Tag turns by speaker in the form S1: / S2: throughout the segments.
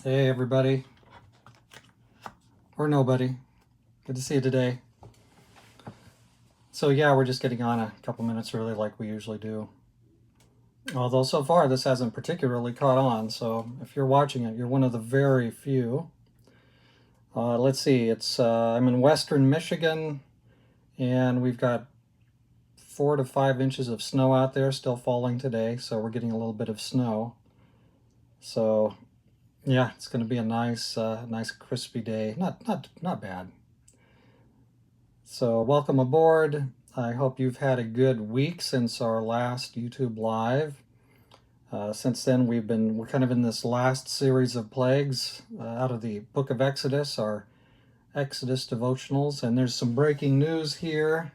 S1: Hey everybody, or nobody. Good to see you today. So yeah, we're just getting on a couple minutes early like we usually do. Although so far this hasn't particularly caught on, so if you're watching it, you're one of the very few. Let's see, I'm in western Michigan, and we've got 4 to 5 inches of snow out there, still falling today, so we're getting a little bit of snow. So yeah, it's going to be a nice crispy day. Not bad. So welcome aboard. I hope you've had a good week since our last YouTube live. Since then, we're kind of in this last series of plagues out of the book of Exodus, our Exodus devotionals, and there's some breaking news here.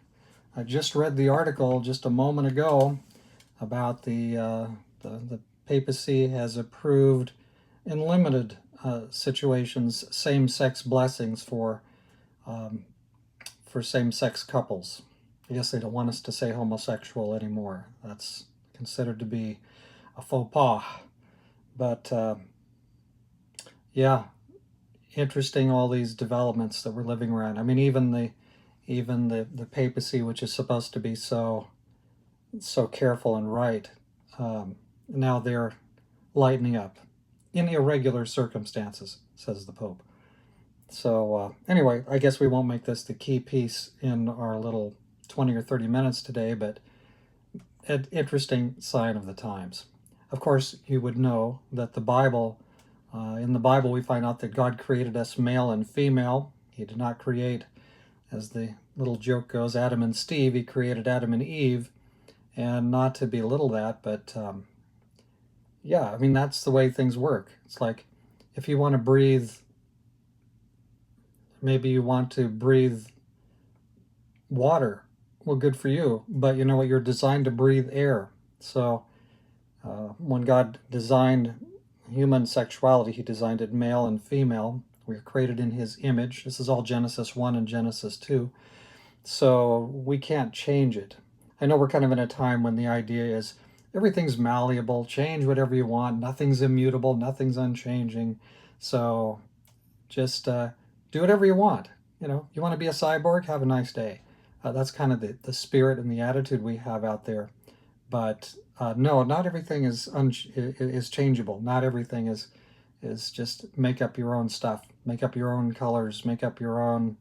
S1: I just read the article just a moment ago about the papacy has approved in limited situations same-sex blessings for same-sex couples. I guess they don't want us to say homosexual anymore. That's considered to be a faux pas. But yeah, interesting, all these developments that we're living around. I mean, even the papacy, which is supposed to be so careful and right, now they're lightening up in irregular circumstances, says the Pope. So anyway, I guess we won't make this the key piece in our little 20 or 30 minutes today, but an interesting sign of the times. Of course, you would know that in the Bible, we find out that God created us male and female. He did not create, as the little joke goes, Adam and Steve. He created Adam and Eve, and not to belittle that, but yeah, I mean, that's the way things work. It's like if you want to breathe, maybe you want to breathe water. Well, good for you, but you know what? You're designed to breathe air. So when God designed human sexuality, he designed it male and female. We are created in his image. This is all Genesis 1 and Genesis 2. So we can't change it. I know we're kind of in a time when the idea is everything's malleable, change whatever you want, nothing's immutable, nothing's unchanging. So just do whatever you want. You know, you want to be a cyborg? Have a nice day. That's kind of the spirit and the attitude we have out there. But no, not everything is changeable. Not everything is just make up your own stuff, make up your own colors, make up your own.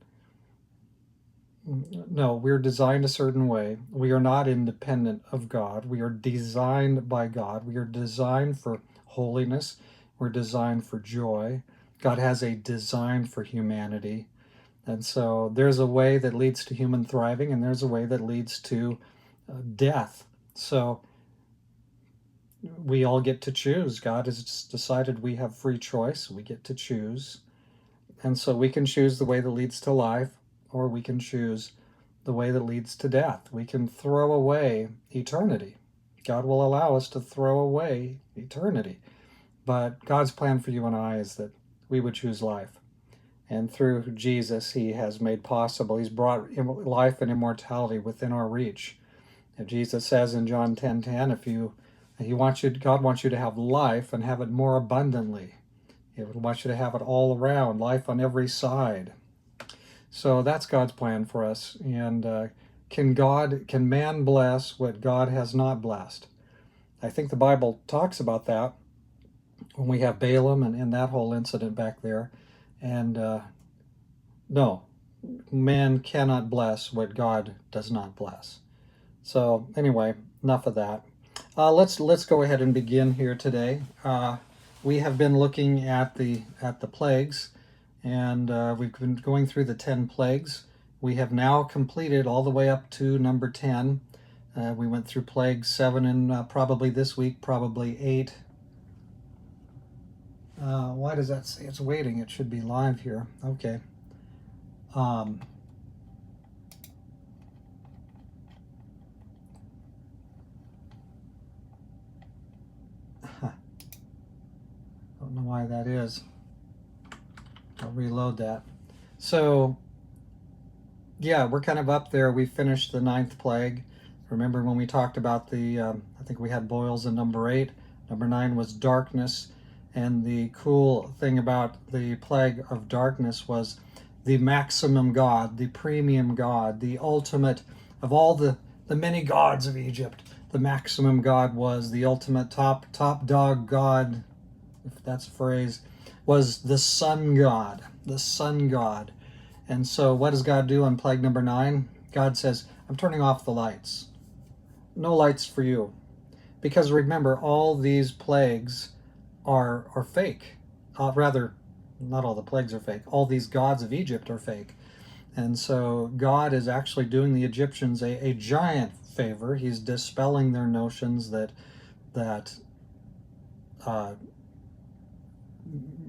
S1: No, we're designed a certain way. We are not independent of God. We are designed by God. We are designed for holiness. We're designed for joy. God has a design for humanity. And so there's a way that leads to human thriving, and there's a way that leads to death. So we all get to choose. God has decided we have free choice. We get to choose. And so we can choose the way that leads to life, or we can choose the way that leads to death. We can throw away eternity. God will allow us to throw away eternity. But God's plan for you and I is that we would choose life. And through Jesus, he has made possible, he's brought life and immortality within our reach. And Jesus says in John 10:10, God wants you to have life and have it more abundantly. He wants you to have it all around, life on every side. So that's God's plan for us. And can man bless what God has not blessed? I think the Bible talks about that when we have Balaam and that whole incident back there. And no, man cannot bless what God does not bless. So anyway, enough of that. Let's go ahead and begin here today. We have been looking at the plagues, and we've been going through the 10 plagues. We have now completed all the way up to number 10. We went through plague 7 and probably this week, probably 8. Why does that say it's waiting? It should be live here. Okay. Don't know why that is. I'll reload that. So, yeah, we're kind of up there. We finished the 9th plague. Remember when we talked about I think we had boils in number 8. Number 9 was darkness. And the cool thing about the plague of darkness was the maximum god, the premium god, the ultimate of all the many gods of Egypt. The maximum god was the ultimate top dog god, if that's a phrase, was the sun god, the sun god. And so what does God do on plague number 9? God says, I'm turning off the lights. No lights for you. Because remember, all these plagues are fake. Rather, not all the plagues are fake. All these gods of Egypt are fake. And so God is actually doing the Egyptians a giant favor. He's dispelling their notions that uh,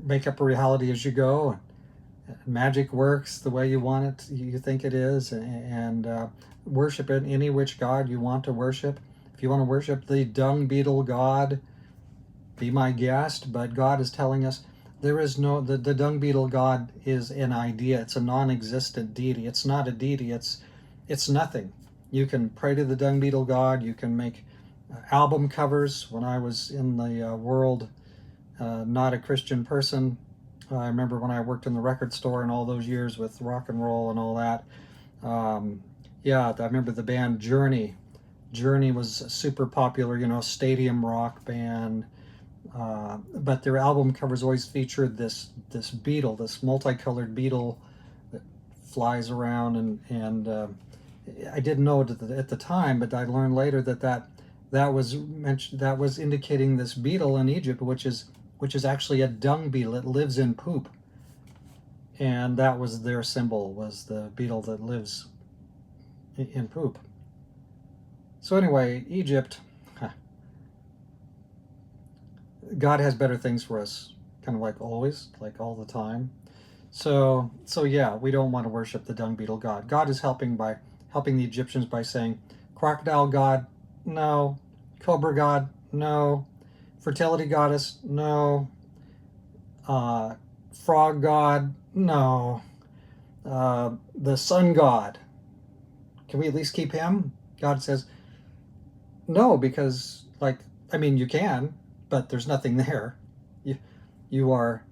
S1: make up a reality as you go. Magic works the way you want it, you think it is, and worship any which God you want to worship. If you want to worship the dung beetle God, be my guest. But God is telling us there is no, the dung beetle God is an idea. It's a non-existent deity. It's not a deity. It's nothing. You can pray to the dung beetle God. You can make album covers. When I was in the world, not a Christian person, I remember when I worked in the record store and all those years with rock and roll and all that. Yeah, I remember the band Journey. Journey was super popular, stadium rock band. But their album covers always featured this beetle, this multicolored beetle that flies around, and I didn't know it at the time, but I learned later that was mentioned, that was indicating this beetle in Egypt, which is actually a dung beetle. It lives in poop, and that was their symbol, was the beetle that lives in poop. So anyway, Egypt, God has better things for us, kind of like always, like all the time. So yeah, we don't want to worship the dung beetle God. God is helping the Egyptians by saying, crocodile God, no. Cobra God, no. Fertility goddess, no. Frog God, no. The sun God, can we at least keep him? God says, no, because, you can, but there's nothing there. You are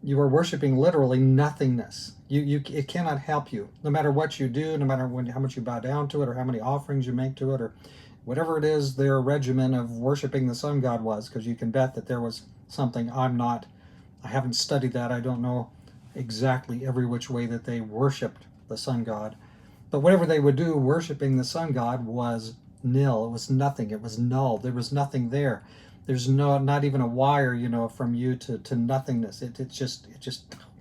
S1: worshiping literally nothingness. It cannot help you, no matter what you do, no matter how much you bow down to it, or how many offerings you make to it, or whatever it is their regimen of worshiping the sun god was, because you can bet that there was something. I haven't studied that. I don't know exactly every which way that they worshipped the sun god, but whatever they would do worshiping the sun god was nil. It was nothing. It was null. There was nothing there. There's not even a wire, from you to nothingness. It just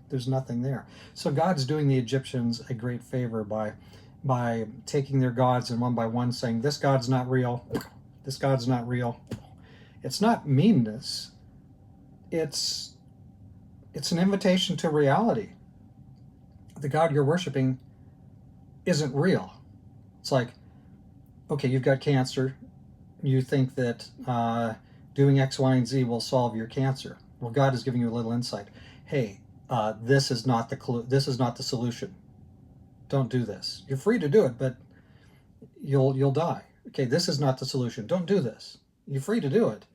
S1: there's nothing there. So God's doing the Egyptians a great favor by taking their gods and one by one saying, this God's not real. This God's not real. It's not meanness. It's an invitation to reality. The God you're worshiping isn't real. It's like, okay, you've got cancer. You think that doing X, Y, and Z will solve your cancer. Well, God is giving you a little insight. Hey, this is not the solution. Don't do this. You're free to do it, but you'll die. Okay, this is not the solution. Don't do this. You're free to do it.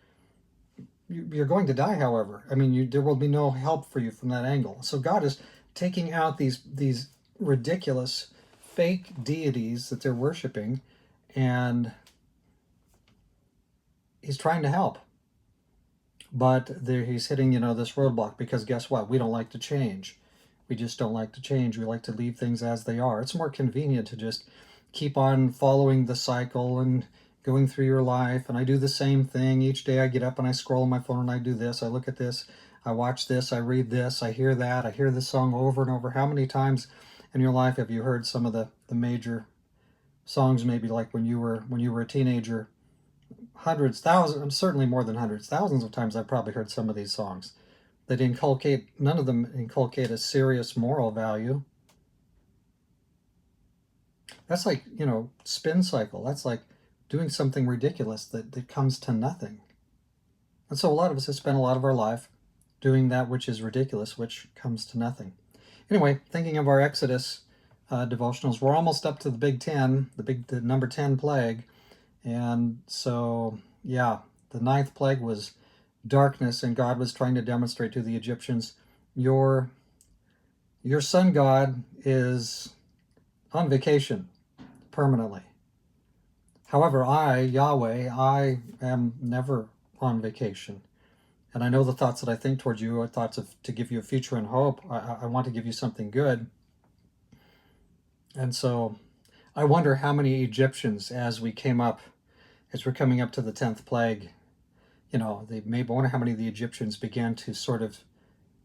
S1: You're going to die, however. There will be no help for you from that angle. So God is taking out these ridiculous fake deities that they're worshiping, and he's trying to help. But he's hitting, this roadblock, because guess what? We don't like to change. We just don't like to change. We like to leave things as they are. It's more convenient to just keep on following the cycle and going through your life. And I do the same thing. Each day I get up and I scroll on my phone and I do this. I look at this. I watch this. I read this. I hear that. I hear this song over and over. How many times in your life have you heard some of the major songs, maybe like when you were a teenager? Hundreds, thousands, certainly more than hundreds, thousands of times I've probably heard some of these songs that none of them inculcate a serious moral value. That's like, spin cycle. That's like doing something ridiculous that comes to nothing. And so a lot of us have spent a lot of our life doing that which is ridiculous, which comes to nothing. Anyway, thinking of our Exodus devotionals, we're almost up to the Big 10, the number 10 plague. And so, yeah, the 9th plague was darkness, and God was trying to demonstrate to the Egyptians, your sun god is on vacation permanently. However, I, Yahweh, I am never on vacation. And I know the thoughts that I think towards you are thoughts to give you a future and hope. I want to give you something good. And so I wonder how many Egyptians, as we're coming up to the 10th plague, they maybe wonder how many of the Egyptians began to sort of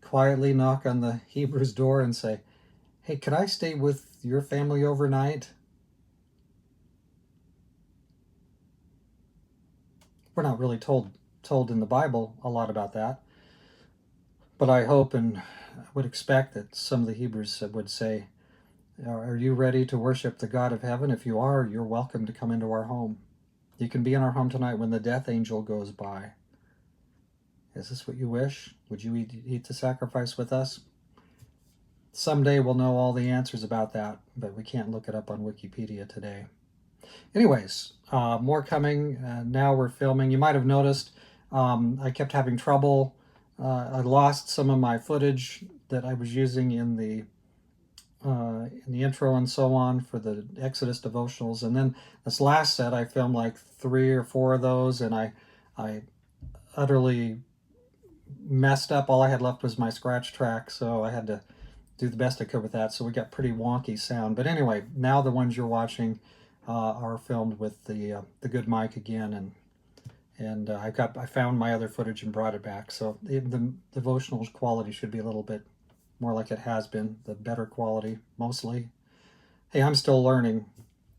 S1: quietly knock on the Hebrews' door and say, hey, could I stay with your family overnight? We're not really told in the Bible a lot about that. But I hope and would expect that some of the Hebrews would say, are you ready to worship the God of heaven? If you are, you're welcome to come into our home. You can be in our home tonight when the death angel goes by. Is this what you wish? Would you eat the sacrifice with us? Someday we'll know all the answers about that, but we can't look it up on Wikipedia today. Anyways, more coming. Now we're filming. You might have noticed I kept having trouble. I lost some of my footage that I was using in the intro and so on for the Exodus devotionals, and then this last set I filmed like 3 or 4 of those, and I utterly messed up. All I had left was my scratch track, so I had to do the best I could with that. So we got pretty wonky sound. But anyway, now the ones you're watching are filmed with the good mic again, and I found my other footage and brought it back. So the devotional quality should be a little bit more like it has been, the better quality mostly. Hey, I'm still learning,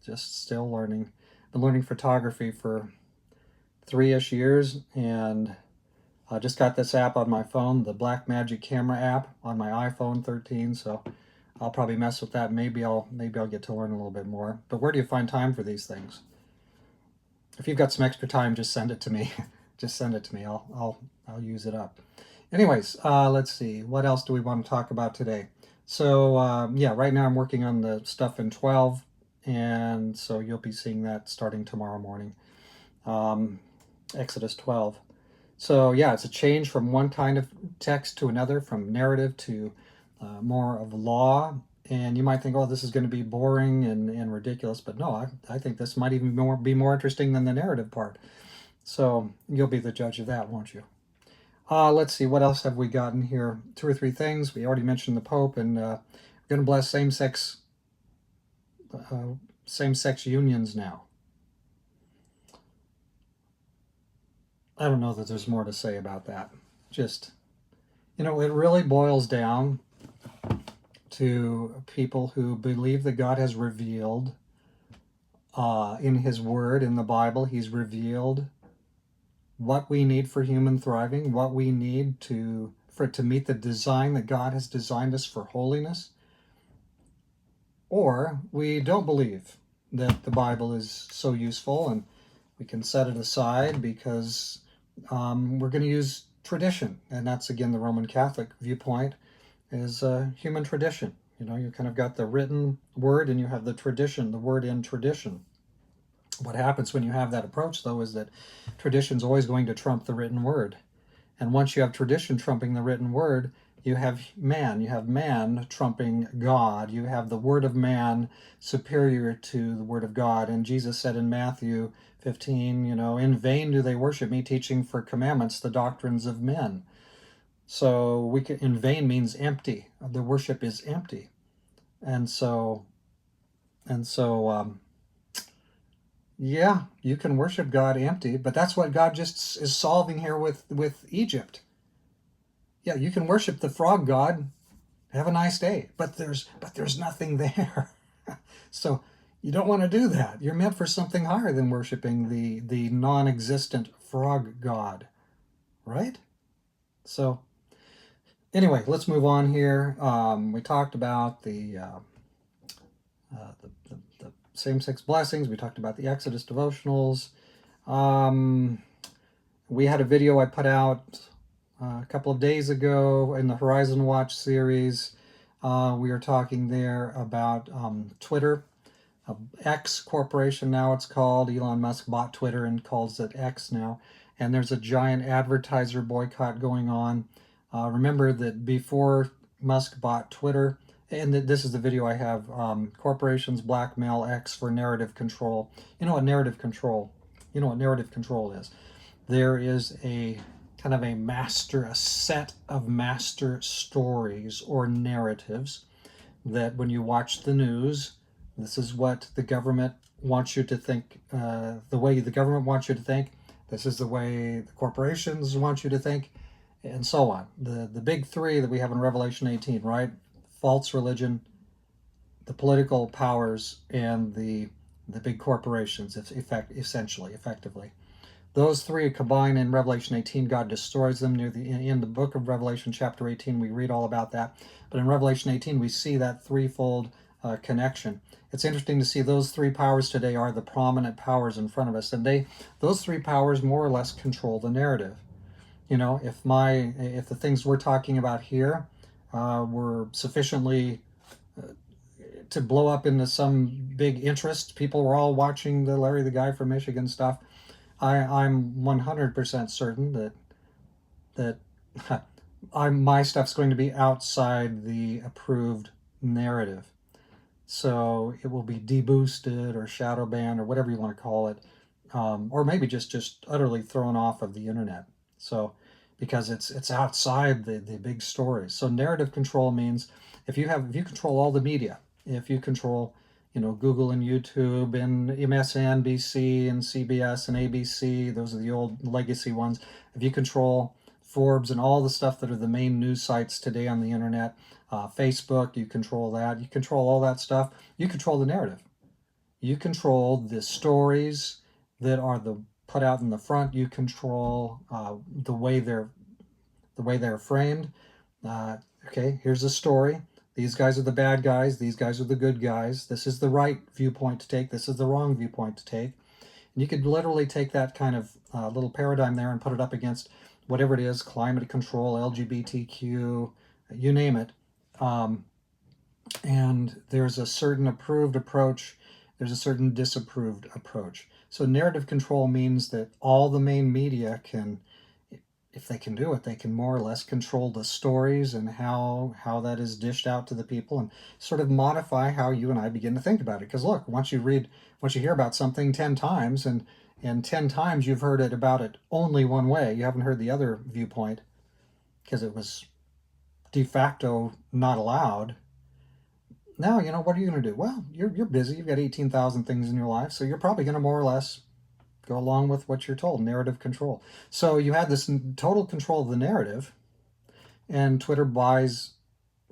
S1: just still learning. Been learning photography for 3-ish years, and I just got this app on my phone, the Blackmagic camera app on my iPhone 13. So I'll probably mess with that. Maybe I'll get to learn a little bit more. But where do you find time for these things? If you've got some extra time, just send it to me. Just send it to me. I'll use it up. Anyways, let's see. What else do we want to talk about today? So yeah, right now I'm working on the stuff in 12, and so you'll be seeing that starting tomorrow morning. Exodus 12. So yeah, it's a change from one kind of text to another, from narrative to more of law. And you might think, oh, this is going to be boring and ridiculous. But no, I think this might even be more interesting than the narrative part. So you'll be the judge of that, won't you? Let's see, what else have we gotten here? 2 or 3 things. We already mentioned the Pope, and we're going to bless same-sex unions now. I don't know that there's more to say about that. Just, it really boils down to people who believe that God has revealed in His Word, in the Bible, He's revealed what we need for human thriving, what we need to meet the design that God has designed us for holiness. Or we don't believe that the Bible is so useful, and we can set it aside because we're going to use tradition. And that's, again, the Roman Catholic viewpoint is human tradition. You kind of got the written word and you have the tradition, the word in tradition. What happens when you have that approach, though, is that tradition's always going to trump the written word. And once you have tradition trumping the written word, you have man trumping God. You have the word of man superior to the word of God. And Jesus said in Matthew 15, in vain do they worship me, teaching for commandments the doctrines of men. So in vain means empty. The worship is empty. And so yeah, you can worship God empty, but that's what God just is solving here with Egypt. Yeah, you can worship the frog god, have a nice day, but there's nothing there. So you don't want to do that. You're meant for something higher than worshiping the non-existent frog god, right? So anyway, let's move on here. We talked about the same-sex blessings. We talked about the Exodus devotionals. We had a video I put out a couple of days ago in the Horizon Watch series. We are talking there about Twitter, X Corporation now it's called. Elon Musk bought Twitter and calls it X now. and there's a giant advertiser boycott going on. Remember that before Musk bought Twitter, and this is the video I have, corporations blackmail X for narrative control. You know what narrative control? You know what narrative control is? There is a kind of a set of master stories or narratives that when you watch the news, this is what the government wants you to think, the way the government wants you to think. This is the way the corporations want you to think, and so on. The big three that we have in Revelation 18, right? False religion, the political powers, and the big corporations, effectively. Those three combine in Revelation 18. God destroys them in the book of Revelation, chapter 18. We read all about that. But in Revelation 18, we see that threefold connection. It's interesting to see those three powers today are the prominent powers in front of us, and those three powers more or less control the narrative. You know, if the things we're talking about here were sufficiently to blow up into some big interest, people were all watching the Larry the Guy from Michigan stuff, I'm 100% certain that my stuff's going to be outside the approved narrative. So it will be deboosted or shadow banned or whatever you want to call it, or maybe just utterly thrown off of the internet. So because it's outside the big stories. So narrative control means if you control all the media, if you control Google and YouTube and MSNBC and CBS and ABC, those are the old legacy ones. If you control Forbes and all the stuff that are the main news sites today on the internet, Facebook, you control that. You control all that stuff. You control the narrative. You control the stories that are put out in the front. You control the way they're framed. Okay, here's a story. These guys are the bad guys. These guys are the good guys. This is the right viewpoint to take. This is the wrong viewpoint to take. And you could literally take that kind of little paradigm there and put it up against whatever it is, climate control, LGBTQ, you name it. And there's a certain approved approach. There's a certain disapproved approach. So narrative control means that all the main media can, if they can do it, they can more or less control the stories and how that is dished out to the people and sort of modify how you and I begin to think about it. Because look, once you hear about something 10 times and 10 times you've heard about it only one way, you haven't heard the other viewpoint because it was de facto not allowed. Now, what are you going to do? Well, you're busy. You've got 18,000 things in your life, so you're probably going to more or less go along with what you're told, narrative control. So you had this total control of the narrative, and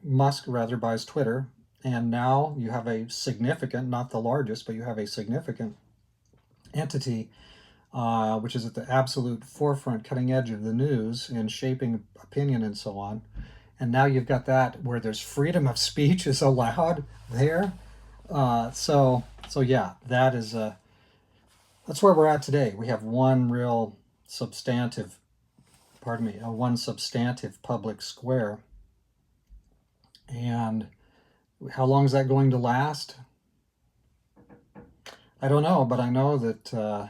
S1: Musk buys Twitter, and now you have a significant, not the largest, but you have a significant entity, which is at the absolute forefront, cutting edge of the news and shaping opinion and so on. And now you've got that where there's freedom of speech is allowed there. So yeah, that's where we're at today. We have one substantive public square. And how long is that going to last? I don't know, but I know that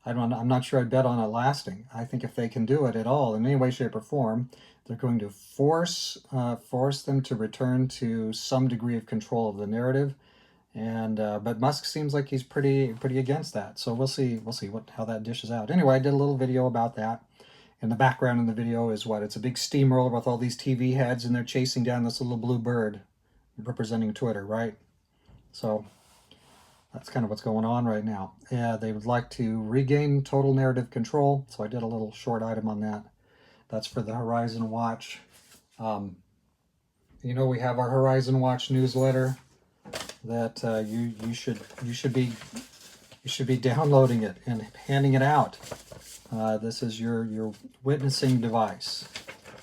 S1: I'm not sure I'd bet on it lasting. I think if they can do it at all in any way, shape, or form, they're going to force them to return to some degree of control of the narrative. And but Musk seems like he's pretty against that. So we'll see how that dishes out. Anyway, I did a little video about that. And the background in the video is it's a big steamroller with all these TV heads, and they're chasing down this little blue bird representing Twitter, right? So that's kind of what's going on right now. They would like to regain total narrative control. So I did a little short item on that. That's for the Horizon Watch. We have our Horizon Watch newsletter that you should be downloading it and handing it out. This is your witnessing device,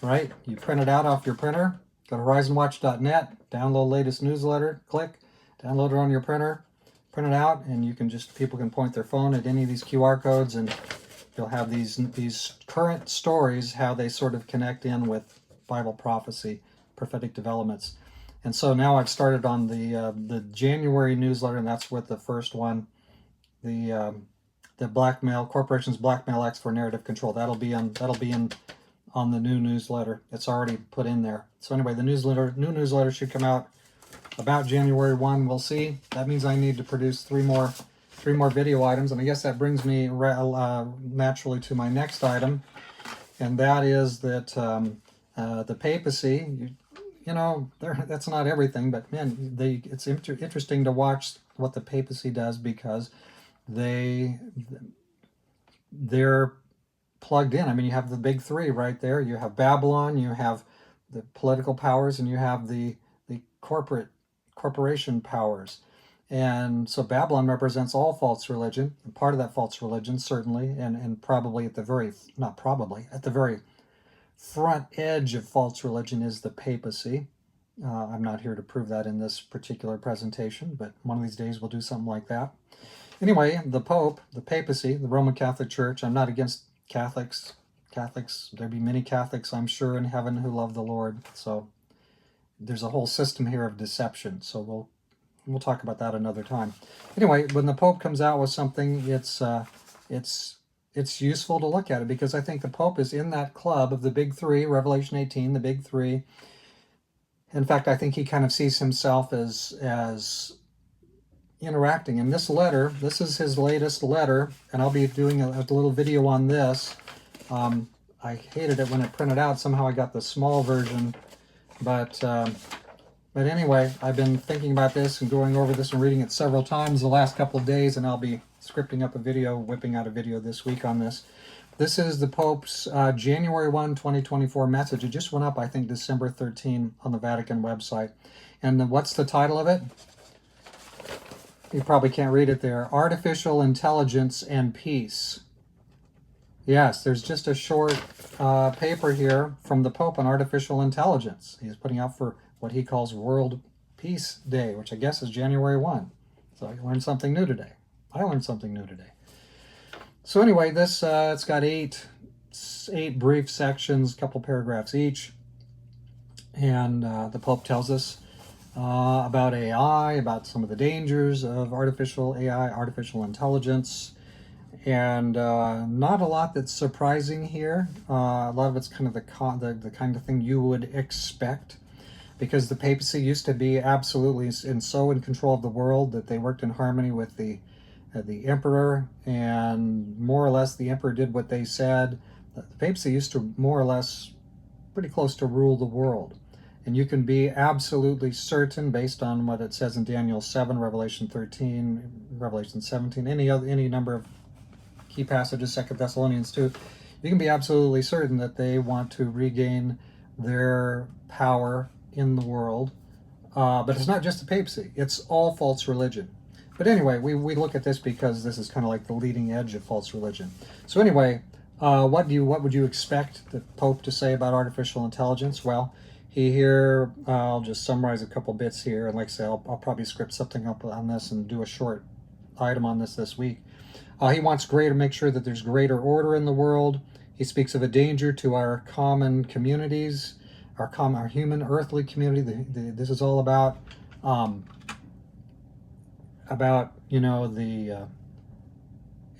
S1: right? You print it out off your printer. Go to horizonwatch.net, download latest newsletter, click, download it on your printer, print it out, and people can point their phone at any of these QR codes, and you'll have these current stories, how they sort of connect in with Bible prophecy, prophetic developments. And so now I've started on the January newsletter, and that's with the first one, the the blackmail corporations blackmail X for narrative control. That'll be on the new newsletter. It's already put in there. So anyway, the new newsletter should come out about January 1. We'll see. That means I need to produce three more video items, and I guess that brings me naturally to my next item, and that is that the papacy. That's not everything, but man, it's interesting to watch what the papacy does, because they're plugged in. I mean, you have the big three right there. You have Babylon, you have the political powers, and you have the corporation powers. And so Babylon represents all false religion, and part of that false religion, certainly, and probably at the very front edge of false religion is the papacy. I'm not here to prove that in this particular presentation, but one of these days we'll do something like that. Anyway, the Pope, the papacy, the Roman Catholic Church. I'm not against Catholics. There'd be many Catholics, I'm sure, in heaven who love the Lord. So there's a whole system here of deception. So we'll talk about that another time. Anyway, when the Pope comes out with something, it's useful to look at it, because I think the Pope is in that club of the big three, Revelation 18, the big three. In fact, I think he kind of sees himself as interacting. In this letter, this is his latest letter, and I'll be doing a little video on this. I hated it when it printed out. Somehow I got the small version, but anyway, I've been thinking about this and going over this and reading it several times the last couple of days, and I'll be scripting up a video, whipping out a video this week on this. This is the Pope's January 1, 2024 message. It just went up, I think, December 13 on the Vatican website. And what's the title of it? You probably can't read it there. Artificial Intelligence and Peace. Yes, there's just a short paper here from the Pope on artificial intelligence. He's putting out for what he calls World Peace Day, which I guess is January 1. So I learned something new today. I learned something new today. So anyway, this it's got eight brief sections, a couple paragraphs each, and the Pope tells us about AI, about some of the dangers of artificial AI, artificial intelligence, and not a lot that's surprising here. A lot of it's kind of the kind of thing you would expect, because the papacy used to be absolutely so in control of the world that they worked in harmony with the emperor, and more or less the emperor did what they said. The papacy used to more or less pretty close to rule the world. And you can be absolutely certain, based on what it says in Daniel 7, Revelation 13, Revelation 17, any number of key passages, 2 Thessalonians 2, you can be absolutely certain that they want to regain their power in the world. But it's not just the papacy, it's all false religion. But anyway, we look at this because this is kind of like the leading edge of false religion. So anyway, what would you expect the Pope to say about artificial intelligence? Well, I'll just summarize a couple bits here, and like I say, I'll probably script something up on this and do a short item on this week. He wants make sure that there's greater order in the world. He speaks of a danger to our common communities, our human earthly community. This is all about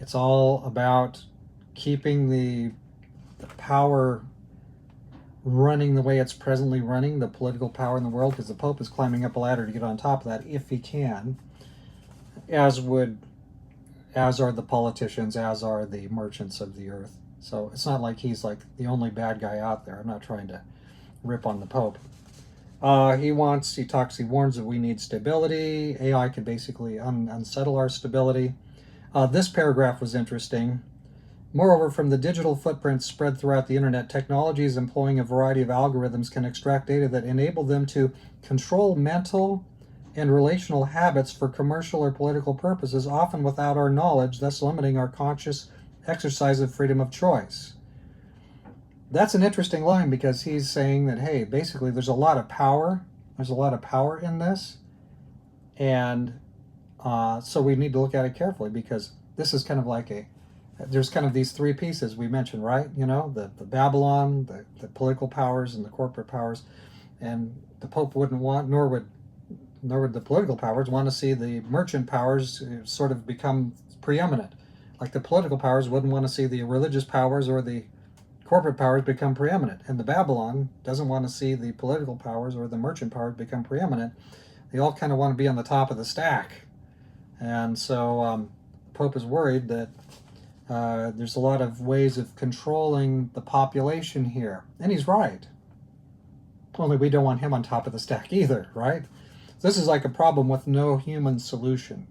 S1: it's all about keeping the power running the way it's presently running, the political power in the world, because the Pope is climbing up a ladder to get on top of that if he can, as are the politicians, as are the merchants of the earth. So it's not like he's like the only bad guy out there. I'm not trying to rip on the Pope. He warns that we need stability. AI could basically unsettle our stability. This paragraph was interesting. Moreover, from the digital footprints spread throughout the internet, technologies employing a variety of algorithms can extract data that enable them to control mental and relational habits for commercial or political purposes, often without our knowledge, thus limiting our conscious exercise of freedom of choice. That's an interesting line, because he's saying that, hey, basically there's a lot of power. There's a lot of power in this. And so we need to look at it carefully, because this is kind of like there's kind of these three pieces we mentioned, right? The Babylon, the political powers, and the corporate powers. And the Pope wouldn't want, nor would the political powers want to see the merchant powers sort of become preeminent. Like the political powers wouldn't want to see the religious powers or the corporate powers become preeminent. And the Babylon doesn't want to see the political powers or the merchant powers become preeminent. They all kind of want to be on the top of the stack. And so the Pope is worried that there's a lot of ways of controlling the population here. And he's right. Only we don't want him on top of the stack either, right? This is like a problem with no human solution.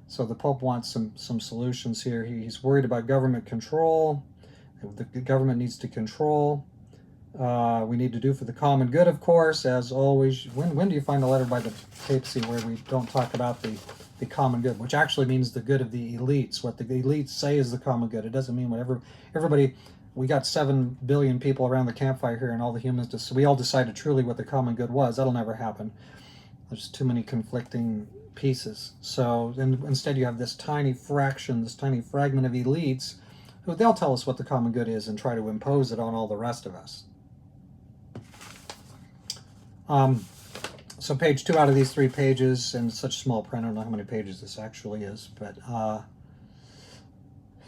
S1: So the Pope wants some solutions here. He's worried about government control. The government needs to control. We need to do for the common good, of course, as always. When do you find a letter by the papacy where we don't talk about the common good, which actually means the good of the elites? What the elites say is the common good. It doesn't mean whatever everybody. We got 7 billion people around the campfire here, and all the humans just, so we all decided truly what the common good was. That'll never happen. There's too many conflicting pieces. So instead you have this tiny fraction, this tiny fragment of elites who they'll tell us what the common good is and try to impose it on all the rest of us. So page 2 out of these 3 pages, and such small print, I don't know how many pages this actually is, but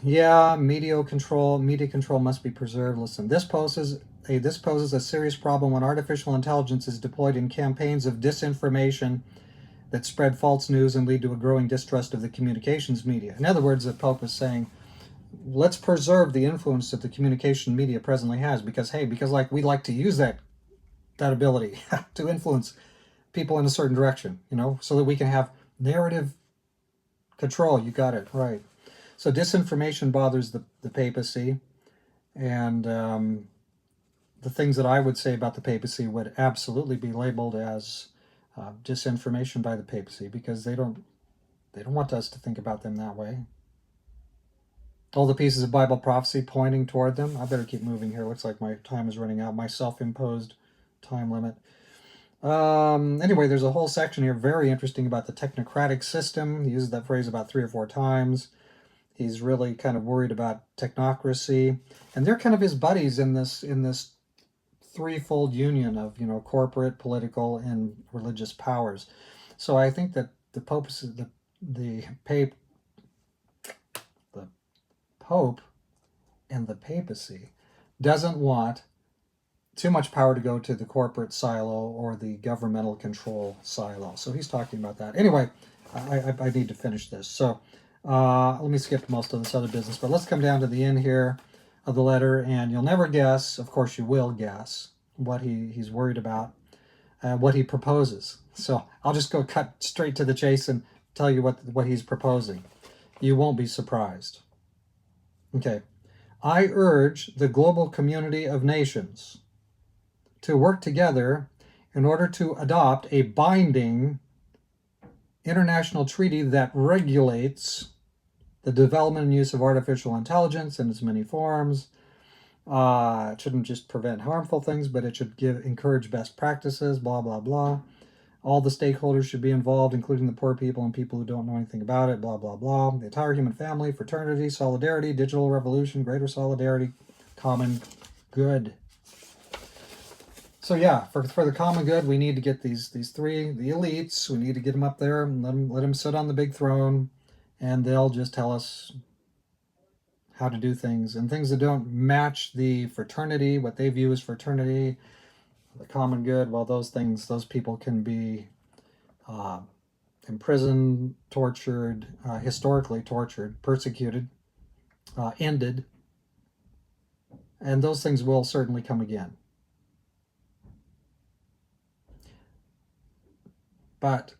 S1: yeah, media control must be preserved. Listen, this poses a serious problem when artificial intelligence is deployed in campaigns of disinformation that spread false news and lead to a growing distrust of the communications media. In other words, the Pope is saying, let's preserve the influence that the communication media presently has, because like we like to use that ability to influence people in a certain direction, so that we can have narrative control. You got it right. So disinformation bothers the papacy, and the things that I would say about the papacy would absolutely be labeled as disinformation by the papacy, because they don't want us to think about them that way. All the pieces of Bible prophecy pointing toward them. I better keep moving here. Looks like my time is running out. My self-imposed time limit. Anyway, there's a whole section here very interesting about the technocratic system. He uses that phrase about 3 or 4 times. He's really kind of worried about technocracy, and they're kind of his buddies in this threefold union of corporate, political, and religious powers. So I think that the Pope and the papacy doesn't want too much power to go to the corporate silo or the governmental control silo. So he's talking about that. Anyway, I need to finish this. So let me skip most of this other business, but let's come down to the end here of the letter, and you'll never guess, of course you will guess, what he's worried about, what he proposes. So I'll just go cut straight to the chase and tell you what he's proposing. You won't be surprised. Okay. I urge the global community of nations to work together in order to adopt a binding international treaty that regulates the development and use of artificial intelligence in its many forms. It shouldn't just prevent harmful things, but it should encourage best practices, blah, blah, blah. All the stakeholders should be involved, including the poor people and people who don't know anything about it, blah, blah, blah. The entire human family, fraternity, solidarity, digital revolution, greater solidarity, common good. So yeah, for the common good, we need to get these 3, the elites, we need to get them up there and let them sit on the big throne, and they'll just tell us how to do things, and things that don't match the fraternity, what they view as fraternity, the common good, well, those people can be imprisoned, tortured, historically tortured, persecuted, ended, and those things will certainly come again. But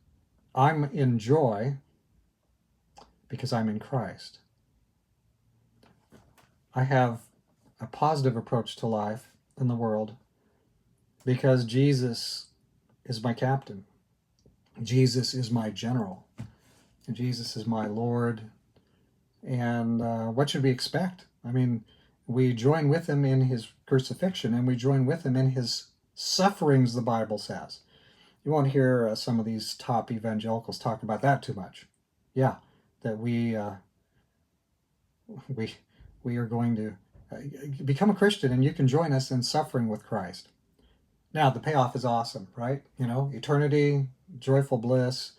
S1: I'm in joy because I'm in Christ. I have a positive approach to life in the world because Jesus is my captain. Jesus is my general. And Jesus is my Lord. And what should we expect? I mean, we join with him in his crucifixion, and we join with him in his sufferings, the Bible says. You won't hear some of these top evangelicals talk about that too much. Yeah, that we are going to become a Christian, and you can join us in suffering with Christ. Now, the payoff is awesome, right? Eternity, joyful bliss,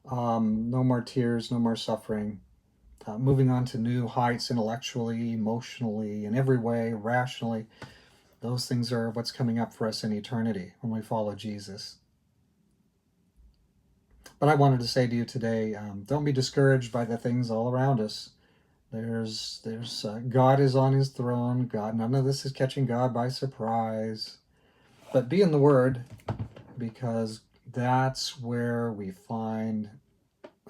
S1: no more tears, no more suffering. moving on to new heights intellectually, emotionally, in every way, rationally. Those things are what's coming up for us in eternity when we follow Jesus. But I wanted to say to you today, don't be discouraged by the things all around us. There's God is on his throne. God, none of this is catching God by surprise. But be in the Word, because that's where we find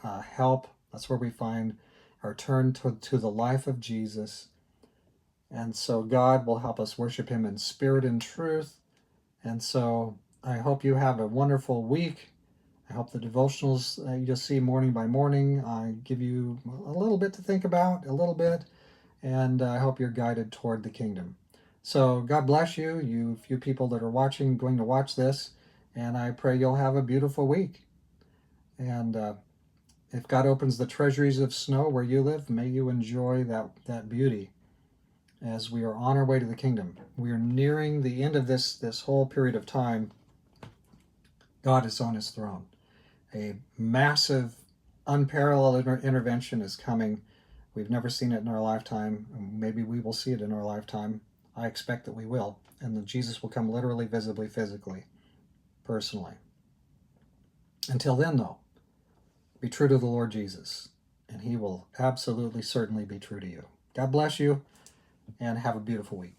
S1: help. That's where we find our turn to the life of Jesus. And so God will help us worship him in spirit and truth. And so I hope you have a wonderful week. I hope the devotionals you'll see morning by morning give you a little bit to think about, a little bit, and I hope you're guided toward the kingdom. So God bless you, you few people that are watching, going to watch this, and I pray you'll have a beautiful week. And if God opens the treasuries of snow where you live, may you enjoy that beauty as we are on our way to the kingdom. We are nearing the end of this whole period of time. God is on his throne. A massive, unparalleled intervention is coming. We've never seen it in our lifetime. Maybe we will see it in our lifetime. I expect that we will. And that Jesus will come literally, visibly, physically, personally. Until then, though, be true to the Lord Jesus, and he will absolutely, certainly be true to you. God bless you, and have a beautiful week.